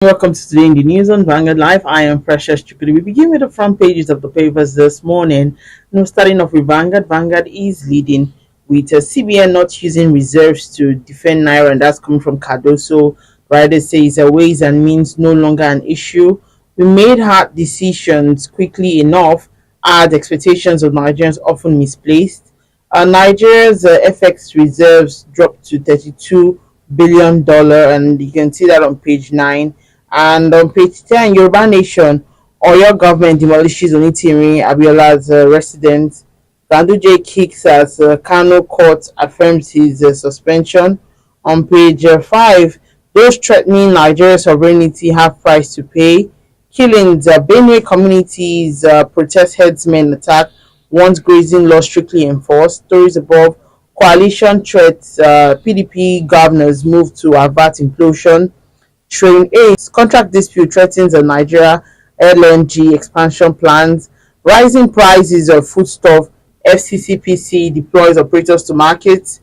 Welcome to Today in the News on Vanguard Live. I am Precious Chukudi. We begin with the front pages of the papers this morning. Starting off with Vanguard. Vanguard is leading with CBN not using reserves to defend Naira, and that's coming from CARDOSO. Writer says ways and means no longer an issue. We made hard decisions quickly enough, as expectations of Nigerians often misplaced. Nigeria's FX reserves dropped to $32 billion, and you can see that on page 9. And on page 10, Yoruba Nation, Oyo government demolishes Onitirin Abiola's residence. Ganduje kicks as Kano court affirms his suspension. On page 5, those threatening Nigeria's sovereignty have price to pay. Killings, Benue communities protest headsmen attack once grazing law strictly enforced. Stories above, coalition threats, PDP governors move to avert implosion. Train 8, contract dispute threatens the Nigeria LNG expansion plans. Rising prices of foodstuff, FCCPC deploys operators to markets.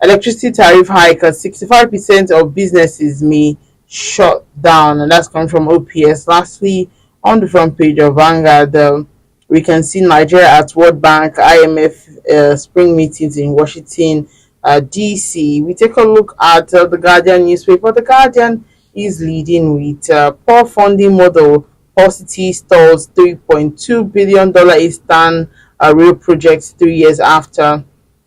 Electricity tariff hike, 65% of businesses may shut down, and that's coming from OPS. Lastly, on the front page of Vanguard, we can see Nigeria at World Bank, IMF spring meetings in Washington, DC. We take a look at the Guardian newspaper. The Guardian is leading with poor funding model. Paucity stalls $3.2 billion Eastern rail projects 3 years after.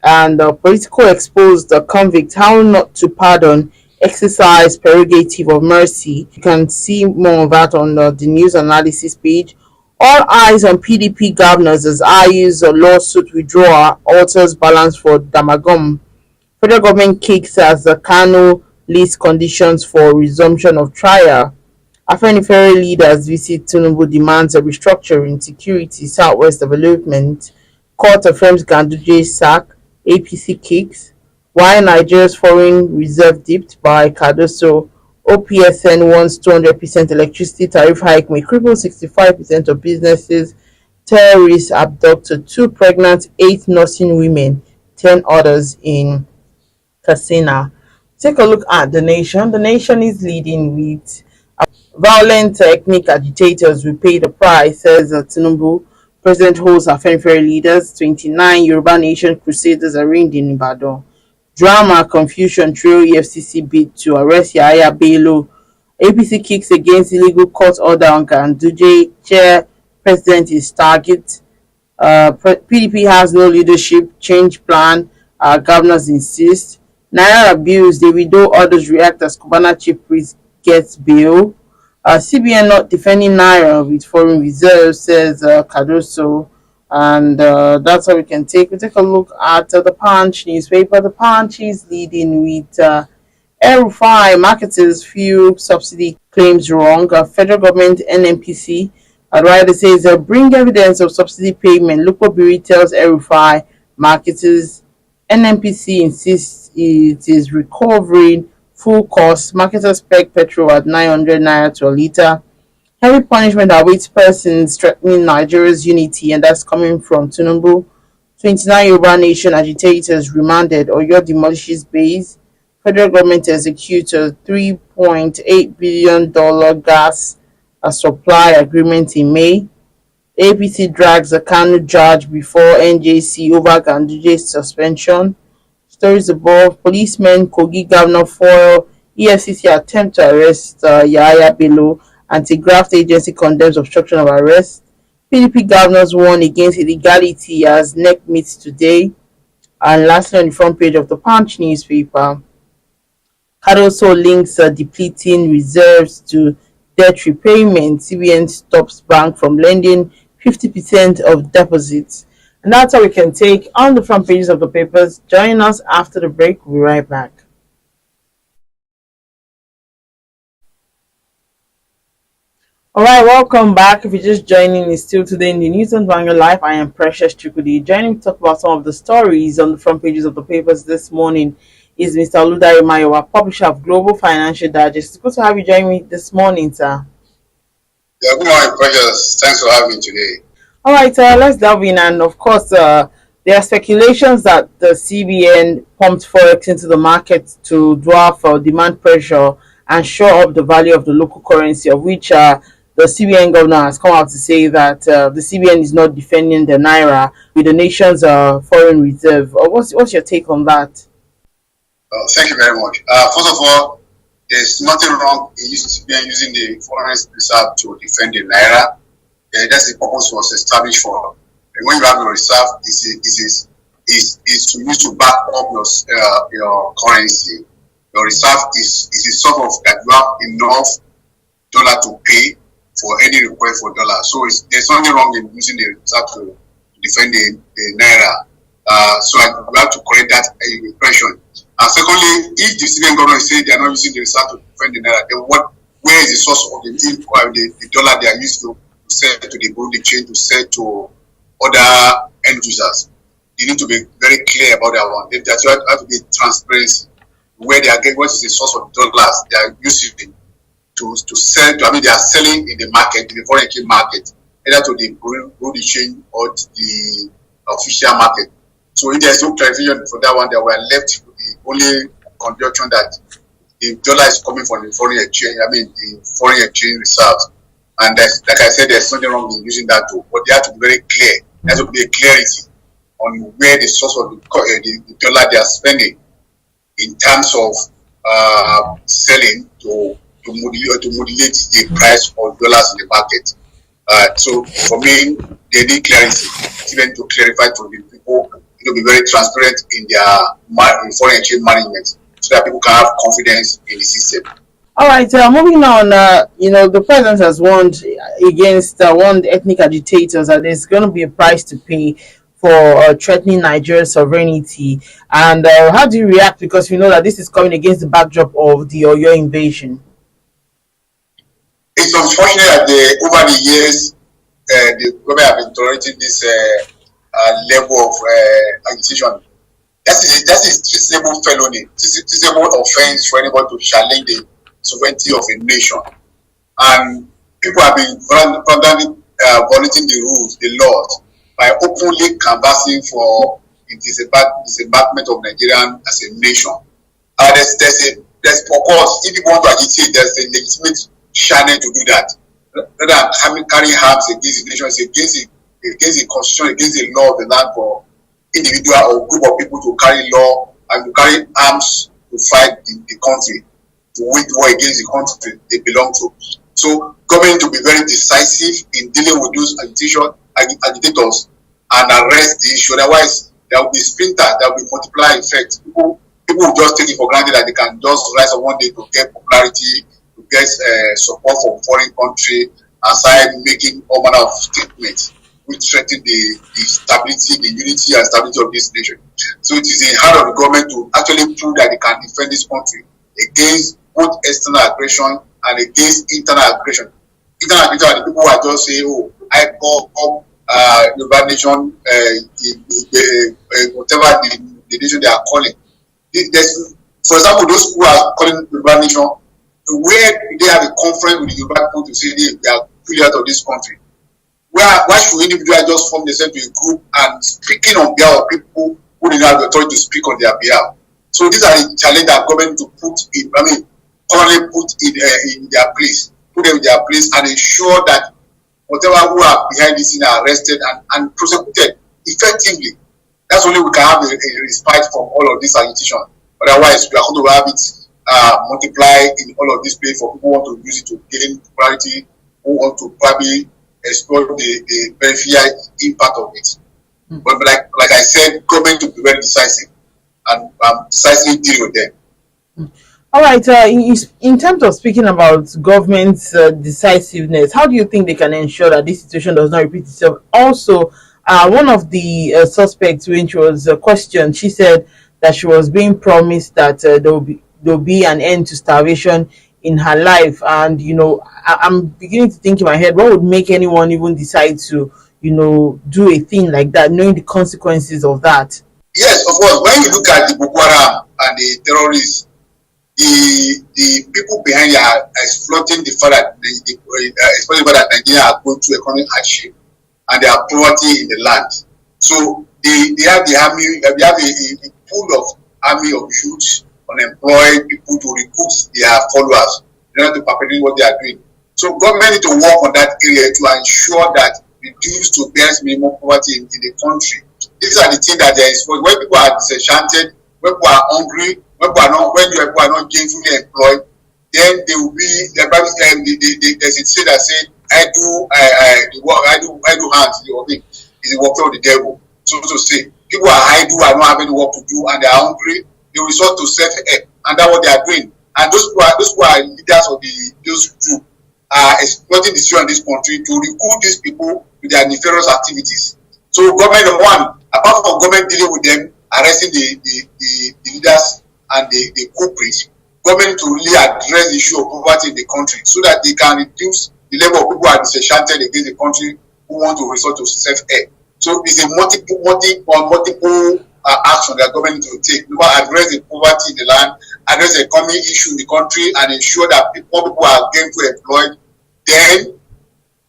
And political exposed convict how not to pardon exercise prerogative of mercy. You can see more of that on the news analysis page. All eyes on PDP governors as IU's lawsuit withdrawal alters balance for Damagum. Federal government kicks as the Kano lists conditions for resumption of trial. Afenifere leaders visit TINUBU, demands a restructuring. Security, Southwest Development. Court affirms Ganduje's sack. APC kicks. Why Nigeria's foreign reserve dipped by CARDOSO. OPSN wants 200% electricity tariff hike may cripple 65% of businesses. Terrorists abducted 2 pregnant, 8 nursing women, 10 others in Katsina. Take a look at the nation. The nation is leading with violent ethnic agitators will pay the price, says TINUBU. President holds Afenifere leaders. 29 Yoruba Nation crusaders arraigned in Ibadan. Drama, confusion, trail EFCC bid to arrest Yahaya Bello. APC kicks against illegal court order on Ganduje. Chair president is target. PDP has no leadership change plan. Governors insist. Naira abuse. Davido others react as Cubana chief priest gets bail. CBN not defending Naira with foreign reserves, says CARDOSO. And that's how we can take. We take a look at the Punch newspaper. The Punch is leading with El-Rufai marketers fuel subsidy claims wrong. Federal government NNPC. Writer says bring evidence of subsidy payment. Local Bureau tells El-Rufai marketers. NNPC insists it is recovering full cost. Marketers peg petrol at 900 naira to a litre. Heavy punishment awaits persons threatening Nigeria's unity, and that's coming from TINUBU. 29 Yoruba Nation agitators remanded. Oyo demolishes base. Federal government executes a $3.8 billion gas supply agreement in May. APC drags a Kano judge before NJC over Ganduje's suspension. Stories above, policemen, Kogi governor foil, EFCC attempt to arrest Yahaya Bello. Anti-graft agency condemns obstruction of arrest. PDP governors warn against illegality as NEC meets today. And lastly, on the front page of the Punch newspaper, CARDOSO links depleting reserves to debt repayment. CBN stops bank from lending 50% of deposits. And that's how we can take on the front pages of the papers. Join us after the break. We'll be right back. All right, welcome back. If you're just joining, it's still Today in the News on Vanguard Live. I am Precious Chukudi. Joining me to talk about some of the stories on the front pages of the papers this morning is Mr. Oludare Mayowa, publisher of Global Financial Digest. It's good to have you join me this morning, sir. Yeah, good morning, Precious. Thanks for having me today. All right, let's delve in. And of course, there are speculations that the CBN pumped forex into the market to dwarf demand pressure and shore up the value of the local currency, of which the CBN governor has come out to say that the CBN is not defending the Naira with the nation's foreign reserve. What's your take on that? Thank you very much. First of all, there's nothing wrong in CBN using the foreign reserve to defend the Naira. That's the purpose was established for. And when you have a reserve, is to use to back up your currency. Your reserve is a sort of that you have enough dollar to pay for any request for dollar. So there's nothing wrong in using the reserve to defend the Naira. So we have to correct that impression. And secondly, if the CBN government say they are not using the reserve to defend the Naira, then where is the source of the dollar they are used to sell to the Burundi chain, to sell to other end users? You need to be very clear about that one. There have to be transparency where they are getting, what is the source of dollars they are using to sell. They are selling in the market, in the foreign exchange market, either to the Burundi chain or to the official market. So if there is no clarification for that one, they were left with the only conjunction that the dollar is coming from the foreign exchange. The foreign exchange reserves. And like I said, there's nothing wrong in using that too. But they have to be very clear. There has to be a clarity on where the source of the dollar they are spending in terms of selling to modulate the price of dollars in the market. So for me, they need clarity, even to clarify to the people, to be very transparent in their foreign exchange management, so that people can have confidence in the system. All right, moving on. The president has warned against warned ethnic agitators that there's going to be a price to pay for threatening Nigeria's sovereignty. And how do you react? Because we know that this is coming against the backdrop of the Oyo invasion. It's unfortunate that over the years, the government have been tolerating this level of agitation. That is treasonable felony, treasonable offense for anybody to challenge the sovereignty of a nation. And people have been violating the rules, the laws, by openly canvassing for the disembarkment of Nigeria as a nation. There's purpose. If you want to agitate, there's a legitimate channel to do that. Rather than carrying arms against the nation, against the constitution, against the law of the land for individual or group of people to carry law and to carry arms to fight the country, to wage war against the country they belong to. So government to be very decisive in dealing with those agitators and arrest the issue. Otherwise, there will be splinter, there will be multiply effect. People will just take it for granted that they can just rise up one day to get popularity, to get support from foreign country, and start making all manner of statements which threaten the stability, the unity and stability of this nation. So it is in the hand of the government to actually prove that they can defend this country against both external aggression and against internal aggression. Internal aggression are the people who are just saying, oh, I call Yoruba nation, whatever the nation they are calling. For example, those who are calling Yoruba nation, where they have a conference with the Yoruba people to say they are fully out of this country. Why should individuals just form themselves to a group and speaking on behalf of people who do not have the authority to speak on their behalf? So these are the challenges that government to put in, currently put in their place, put them in their place and ensure that whatever who are behind this thing are arrested and prosecuted effectively. That's only we can have a respite from all of this agitation. Otherwise, we are going to have it multiply in all of this place for people who want to use it to gain popularity, who want to probably explore the beneficial impact of it. But like I said, government to be very decisive and decisively deal with them. All right. In terms of speaking about government's decisiveness, how do you think they can ensure that this situation does not repeat itself? Also, one of the suspects, when she was questioned, she said that she was being promised that there will be an end to starvation in her life. And I'm beginning to think in my head, what would make anyone even decide to do a thing like that, knowing the consequences of that? Yes, of course. When you look at the Boko Haram and the terrorists, the people behind it are exploiting the fact that Nigeria are going through economic hardship and there are poverty in the land. So they have the army, they have a pool of army of youths unemployed people to recruit their followers in order to perpetuate what they are doing. So government need to work on that area to ensure that reduce to barest minimum poverty in the country. These are the things that there is when people are disenchanted, when people are hungry, when people are not gainfully employed, then they will be there's a say that say I do hands is the work of the devil. So to say people are idle and not having work to do and they are hungry, they resort to self-help and that's what they are doing. And those who are leaders of those group are exploiting the situation in this country to recruit these people with their nefarious activities. So government one, apart from government dealing with them, arresting the leaders and the culprits, government to really address the issue of poverty in the country so that they can reduce the level of people who are disenchanted against the country who want to resort to self-help. So it's a multiple action that government to take. Number address the poverty in the land, address the economic issue in the country, and ensure that more people are gainfully employed. Then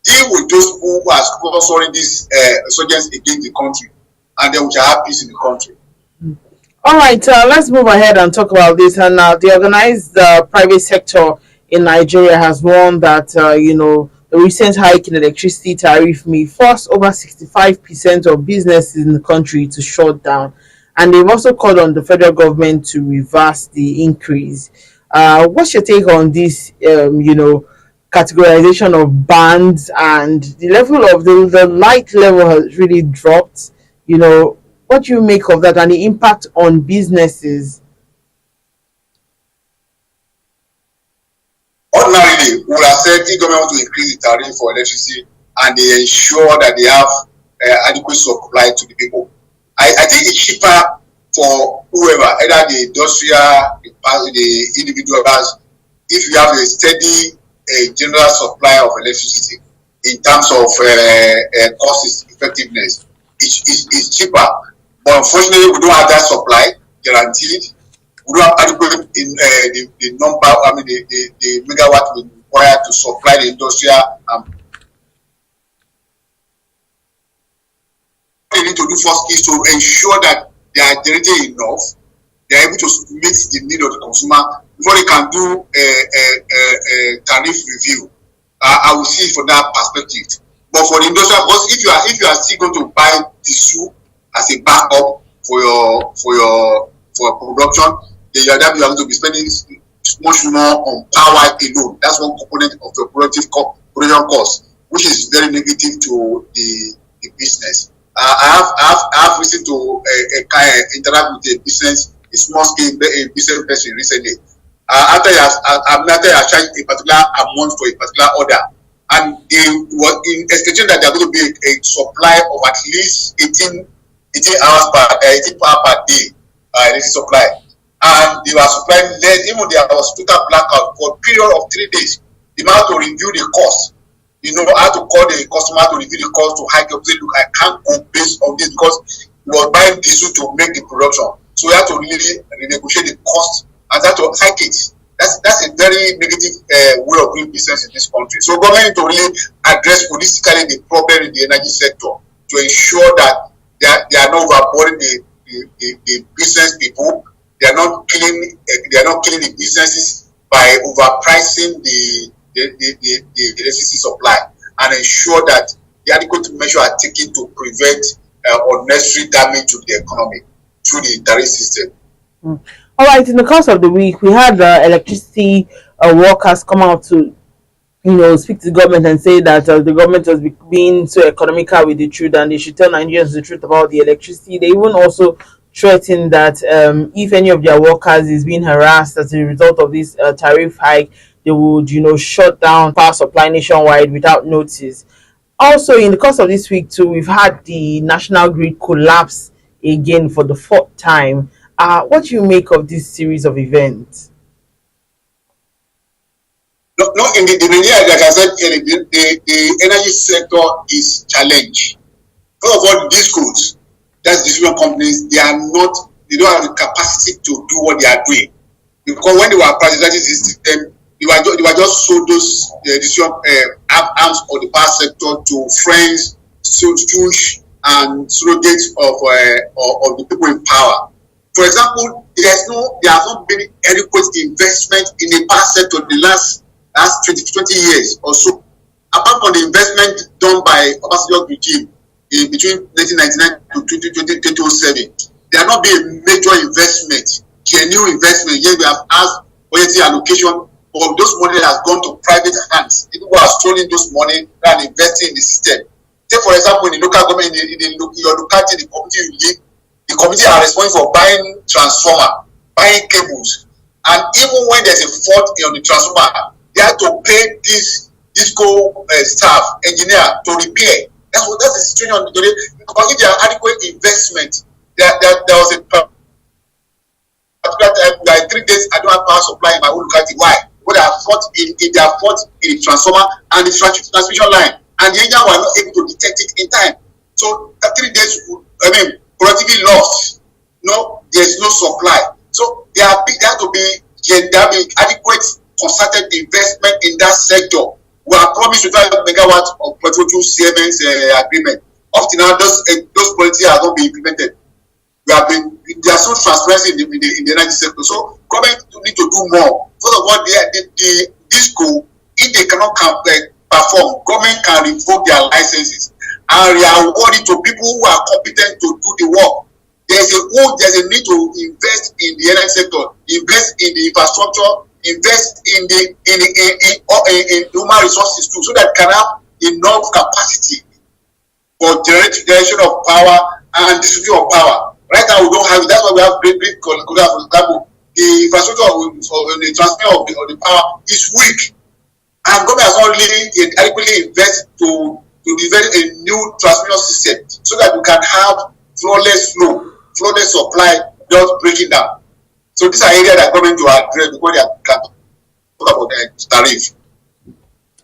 deal with those people who are sponsoring these insurgents against the country, and then we shall have peace in the country. All right, let's move ahead and talk about this. And the organized private sector in Nigeria has warned that, the recent hike in electricity tariff may force over 65% of businesses in the country to shut down. And they've also called on the federal government to reverse the increase. What's your take on this, categorization of bands, and the level of the light level has really dropped? What do you make of that and the impact on businesses? Ordinarily, we would have said if government want to increase the tariff for electricity and they ensure that they have adequate supply to the people. I think it's cheaper for whoever, either the industrial, the individuals, if you have a steady general supply of electricity in terms of cost effectiveness, it's cheaper. But unfortunately, we don't have that supply guaranteed. We don't have adequate in the number, the megawatt we require to supply the industrial. They need to do first is to ensure that they are generating enough, they are able to meet the need of the consumer before they can do a tariff review. I will see it from that perspective. But for the industrial, because if you are still going to buy tissue as a backup for your production, then you are going to be spending much more on power alone. That's one component of your production cost, which is very negative to the business. I have reason to interact with a small scale business person recently. After I charged a particular amount for a particular order, and they were in expectation that there are going to be a supply of at least 18 hours per day electricity supply, and they were supplying less. Even there was total blackout for a period of 3 days. The man to review the cost. I had to call the customer to review the cost to hike up. Say, look, I can't go based on this because he was buying diesel to make the production. So we have to really renegotiate the cost and that to hike it. That's a very negative way of doing business in this country. So government need to really address holistically the problem in the energy sector to ensure that they are not overburdening the business people. They are not killing the businesses by overpricing the electricity supply, and ensure that the adequate measures are taken to prevent unnecessary damage to the economy through the tariff system. All right, in the course of the week, we had electricity workers come out to speak to the government and say that the government was being so economical with the truth and they should tell Nigerians the truth about the electricity. They even also threatened that if any of their workers is being harassed as a result of this tariff hike, they would, shut down power supply nationwide without notice. Also, in the course of this week too, we've had the national grid collapse again for the fourth time. What do you make of this series of events? No, in Nigeria, like I said, the energy sector is challenged. First of all, these schools, that's distribution companies, they don't have the capacity to do what they are doing. Because when they were privatizing this system, they were just sold those arms of the power sector to friends, stooge, and surrogates of the people in power. For example, there has not been adequate investment in the power sector the last 20 years or so. Apart from the investment done by Obasanjo regime in between 1999 to 2007, there has not been a major investment, genuine investment. Yes, we have asked budgetary allocation, but those money has gone to private hands. People who are stealing those money and investing in the system. Take for example, in the local government, in your locality, the community you live, the community are responsible for buying transformer, buying cables, and even when there's a fault on the transformer, they have to pay this disco staff engineer to repair. That's the situation today. Because if there are adequate investment, there was a particular time, like 3 days, I don't have power supply in my own locality. Why? Because they are fault in the transformer and the transmission line, and the engineer were not able to detect it in time. So 3 days, productivity lost. No, there's no supply. So there have to be adequate concerted investment in that sector. We are promised 25 megawatts of petrol through Siemens agreement. Up to now, those policies have not been implemented. There's no transparency in the energy sector. So government need to do more. First of all, the disco, if they cannot perform, government can revoke their licenses and reward it to people who are competent to do the work. There's a need to invest in the energy sector, invest in the infrastructure, invest in human resources too, so that can have enough capacity for generation of power and distribution of power. Right now we don't have it. That's why we have great for example, the infrastructure of the transfer of the power is weak, and government has not really adequately invested to develop a new transmission system so that we can have flawless flow, flawless supply without breaking down. So these are areas that government to address before they can talk about the tariff.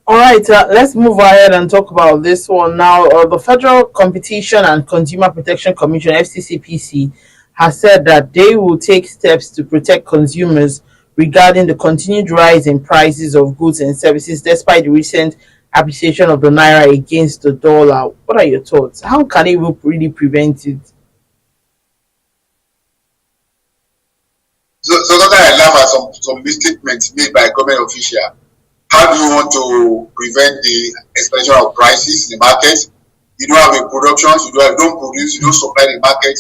All right, let's move ahead and talk about this one now. The Federal Competition and Consumer Protection Commission (FCCPC) has said that they will take steps to protect consumers regarding the continued rise in prices of goods and services despite the recent appreciation of the Naira against the dollar. What are your thoughts? How can it really prevent it? So that I laugh at some misstatements made by government officials. How do you want to prevent the expansion of prices in the market? You don't have a production, you don't produce, you don't supply the market.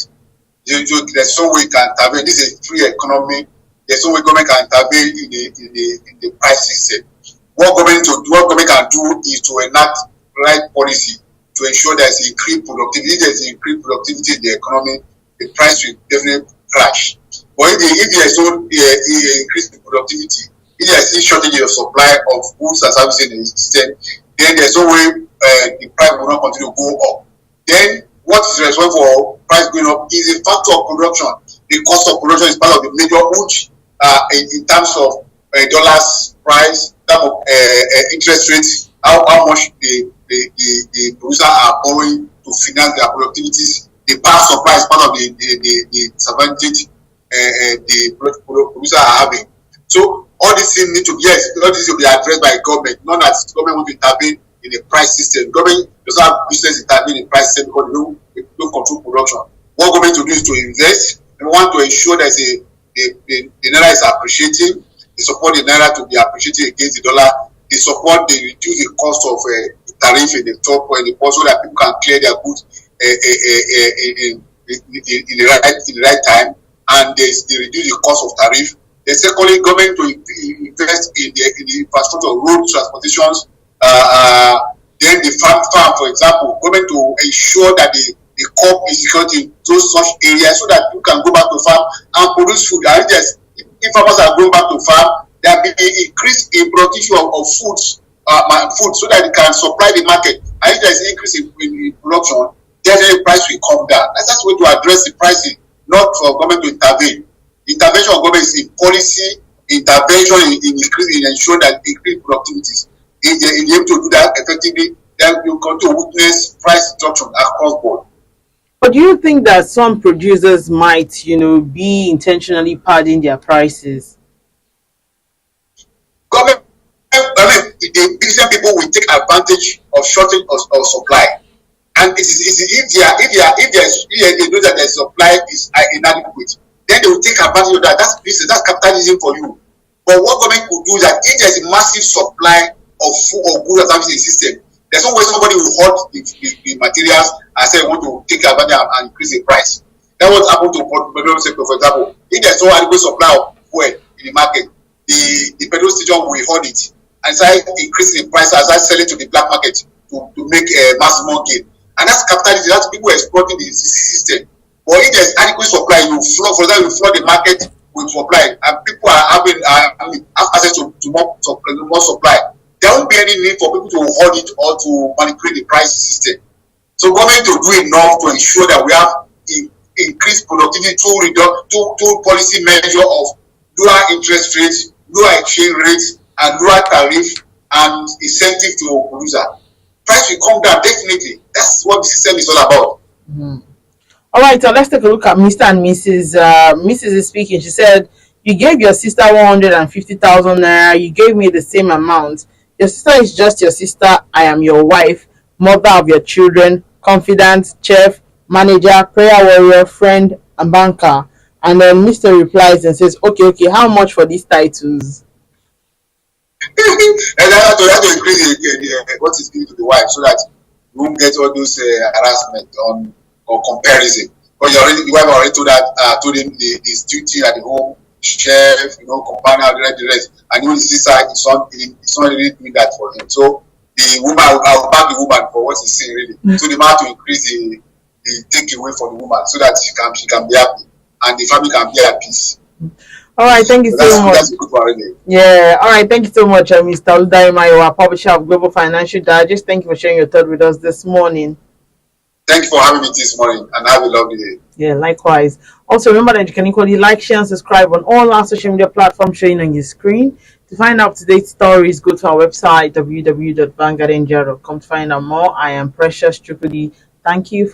There's some way you can intervene. This is a free economy. There's some way government can intervene in the price system. What government can do is to enact right policy to ensure there's increased productivity. If there's increased productivity in the economy, the price will definitely crash. But if there's no increase in productivity, if there's a shortage of supply of goods and services in the system, then there's no way the price will not continue to go up. Then what is responsible for price going up is a factor of production. The cost of production is part of the major which in terms of dollars price, terms of interest rates, how much the producer are borrowing to finance their productivities. The power supply is part of the disadvantage the producer are having. So all these things need to be addressed by government, not that government will intervene in the price system. Government does not have business intervene in the price system because they don't control production. What government to do is to invest. They want to ensure that the Naira is appreciating. They support the Naira to be appreciated against the dollar. They support, they reduce the cost of tariff in the top and the point so that people can clear their goods in the right time, and they reduce the cost of tariff. Then secondly, government to invest in the infrastructure, road transportations. Then the farm, for example, government to ensure that the crop is secured in those such areas so that people can go back to farm and produce food. And if farmers are going back to farm, there will be an increase in productivity of foods, food, so that they can supply the market. And if there is an increase in production, definitely the price will come down. That's the way to address the pricing, not for government to intervene. Intervention of government is in policy, intervention in ensuring that increased productivities. If they're able to do that effectively, then you come to witness price reduction across board. But do you think that some producers might, be intentionally padding their prices? Government, the business people will take advantage of shortage of supply, and if they know that their supply is inadequate, then they will take advantage of that. That's business, that's capitalism for you. But what government could do is that if there's a massive supply of food or goods and services in the system, there's no way somebody will hoard the materials and say want to take advantage and increase the price. That's what happened to petroleum sector, for example. If there's no adequate supply of fuel in the market, the petrol station will hoard it and start increasing the price as I sell it to the black market to make a maximum gain. And that's capitalism. That's people exploiting the system. But if there's adequate supply, you flood, for example, you flood the market with supply, and people are having have access to more supply. There won't be any need for people to hoard it or to manipulate the price system. So government to do enough to ensure that we have increased productivity through policy measure of lower interest rates, lower exchange rates, and lower tariff and incentive to producer. Price will come down definitely. That's what the system is all about. Mm-hmm. All right, so let's take a look at Mr. and Mrs. Mrs. is speaking. She said, "You gave your sister 150,000 naira. You gave me the same amount. Your sister is just your sister. I am your wife, mother of your children, confidant, chef, manager, prayer warrior, friend, and banker." And then Mr. replies and says, "Okay, how much for these titles?" And that to increase what is given to the wife so that you won't get all those harassment or comparison. But the wife already told him his duty at the home, chef, companion, the rest, and even the sister is not really doing that for him. So the woman, I'll back the woman for what he's saying really. So the man to increase the take away for the woman so that she can be happy and the family can be at peace. All right, thank you so much. That's a good one, really. Yeah, all right, thank you so much, Mr. Udaimayowa, publisher of Global Financial Digest. Thank you for sharing your thought with us this morning. Thank you for having me this morning, and have a lovely day. Yeah, likewise. Also, remember that you can equally like, share, and subscribe on all our social media platforms showing on your screen. To find out up-to-date stories, go to our website, www.vanguardnj.com, to find out more. I am Precious Chukudi. Thank you for